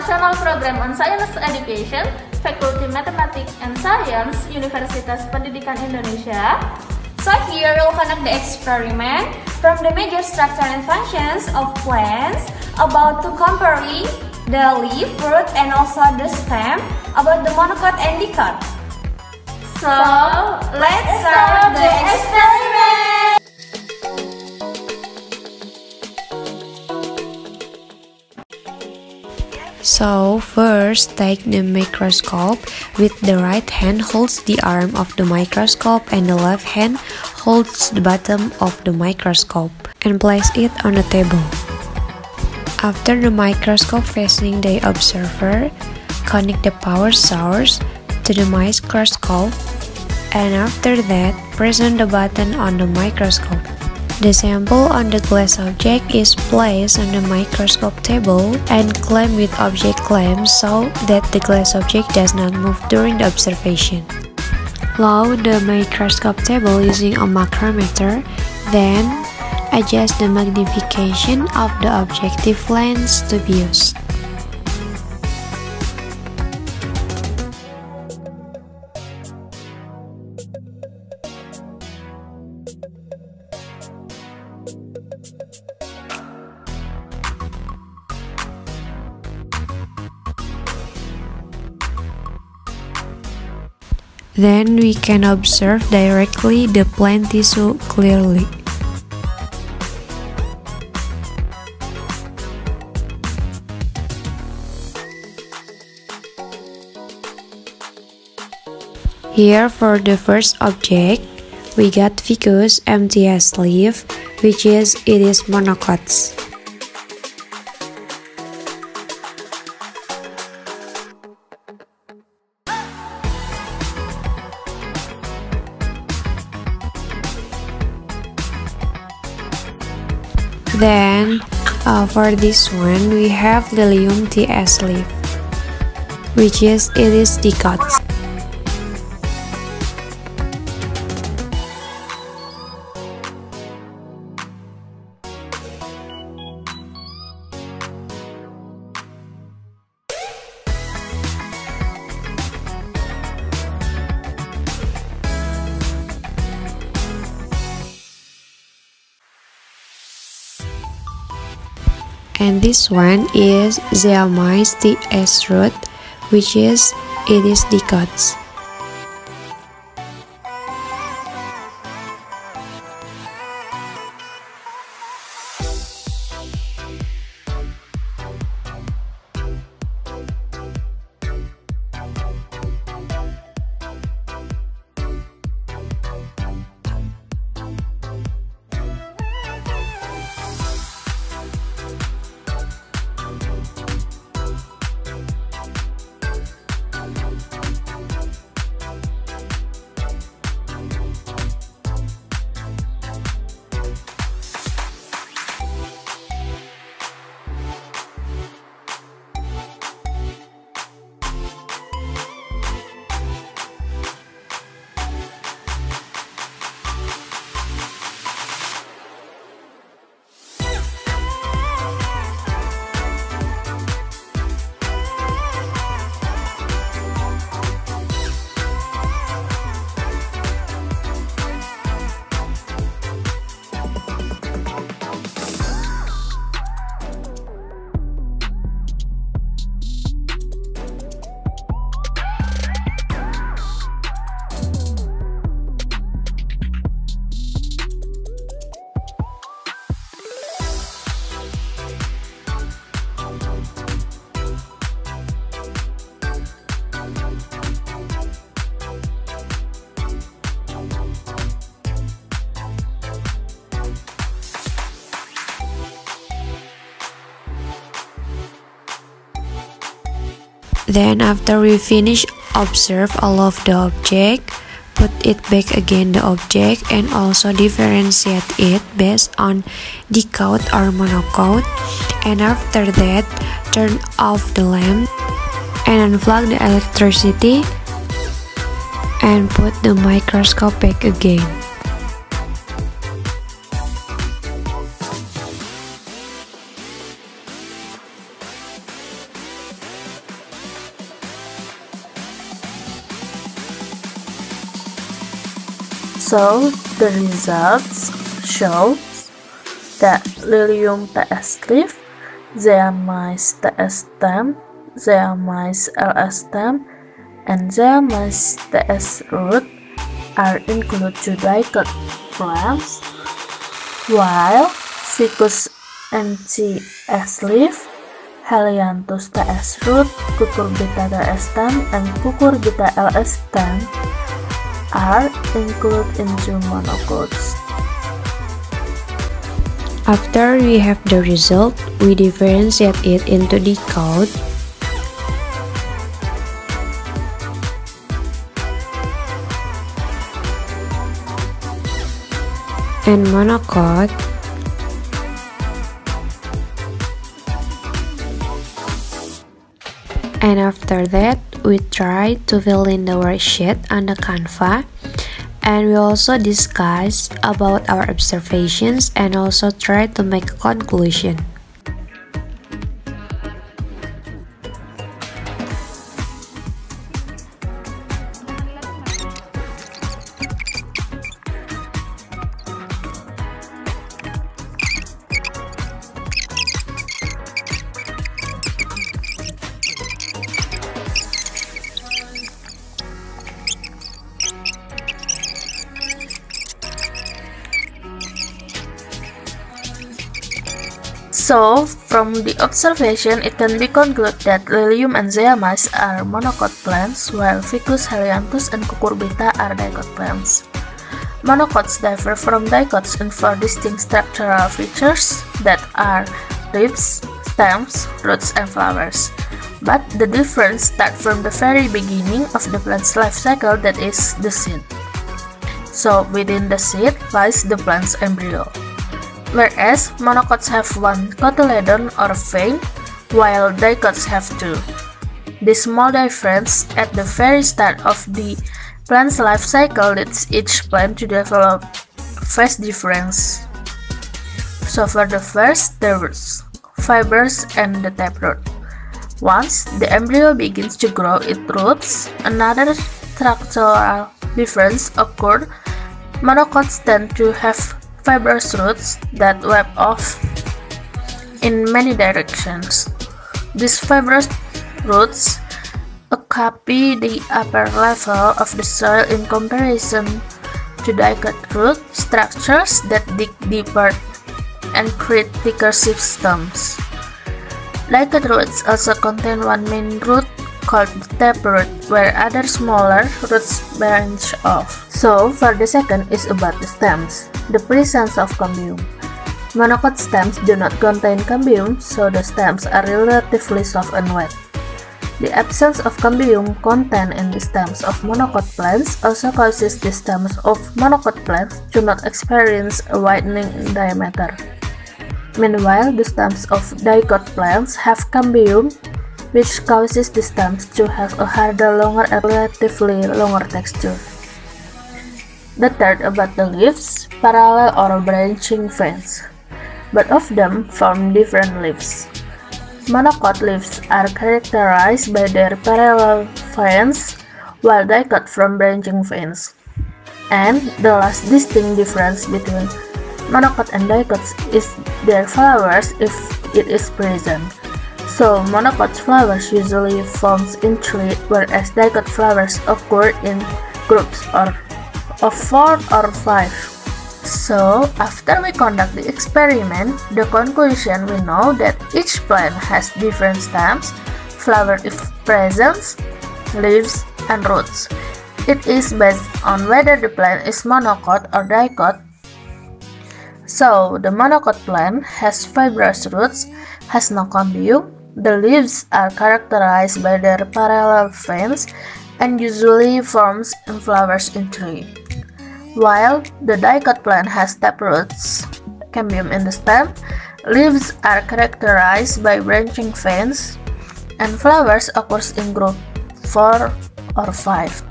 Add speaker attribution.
Speaker 1: National Program on Science Education, Fakulti Mathematics and Science, Universitas Pendidikan Indonesia.
Speaker 2: So here we'll conduct the experiment from the major structure and functions of plants, about to comparing the leaf, fruit, and also the stem, about the monocot and dicot.
Speaker 1: So,
Speaker 2: Let's start the experiment!
Speaker 3: So first, take the microscope. With the right hand holds the arm of the microscope and the left hand holds the bottom of the microscope and place it on the table. After the microscope facing the observer, connect the power source to the microscope, and after that, press on the button on the microscope. The sample on the glass object is placed on the microscope table and clamped with object clamp so that the glass object does not move during the observation. Load the microscope table using a macrometer, then adjust the magnification of the objective lens to be used. Then we can observe directly the plant tissue clearly. Here for the first object, we got Ficus MTS leaf, which is monocots. Then, for this one, we have Lilium TS leaf, which is dicots. And this one is Zeamys TS root, which is dicots. Then after we finish observe all of the object, put it back again the object and also differentiate it based on dicot or monocot, and after that turn off the lamp and unplug the electricity and put the microscope back again.
Speaker 1: So the results show that Lilium TS leaf, Zeamice TS stem, Zeamice LS stem, and Zeamice TS root are included to dicot plants, while Ficus NCS leaf, Helianthus TS root, Cucurbita TS stem, and Cucurbita LS stem are included into monocots.
Speaker 3: After we have the result, we differentiate it into dicot and monocot, and after that we try to fill in the worksheet on the Canva, and we also discuss about our observations and also try to make a conclusion.
Speaker 1: So, from the observation, it can be concluded that Lilium and Zeamice are monocot plants, while Ficus, Helianthus, and Cucurbita are dicot plants. Monocots differ from dicots in 4 distinct structural features that are leaves, stems, roots, and flowers. But the difference starts from the very beginning of the plant's life cycle, that is, the seed. So, within the seed lies the plant's embryo. Whereas monocots have 1 cotyledon or vein, while dicots have 2. This small difference at the very start of the plant's life cycle leads each plant to develop phase difference. So for the first, the roots, fibers, and the taproot. Once the embryo begins to grow its roots, another structural difference occurs. Monocots tend to have fibrous roots that web off in many directions. These fibrous roots occupy the upper level of the soil in comparison to dicot root structures that dig deeper and create thicker systems. Dicot roots also contain 1 main root called the taproot, where other smaller roots branch off. So, for the second is about the stems. The presence of cambium. Monocot stems do not contain cambium, so the stems are relatively soft and wet. The absence of cambium content in the stems of monocot plants also causes the stems of monocot plants to not experience a widening in diameter. Meanwhile, the stems of dicot plants have cambium, which causes the stems to have a harder, longer, and relatively longer texture. The third about the leaves, parallel or branching veins. Both of them form different leaves. Monocot leaves are characterized by their parallel veins, while dicot from branching veins. And the last distinct difference between monocot and dicots is their flowers if it is present. So, monocot flowers usually forms in 3, whereas dicot flowers occur in groups of 4 or 5. So, after we conduct the experiment, the conclusion we know that each plant has different stems, flower if present, leaves, and roots. It is based on whether the plant is monocot or dicot. So, the monocot plant has fibrous roots, has no cambium, the leaves are characterized by their parallel veins, and usually forms and flowers in 3. While the dicot plant has taproots, cambium in the stem, leaves are characterized by branching veins, and flowers occurs in group 4 or 5.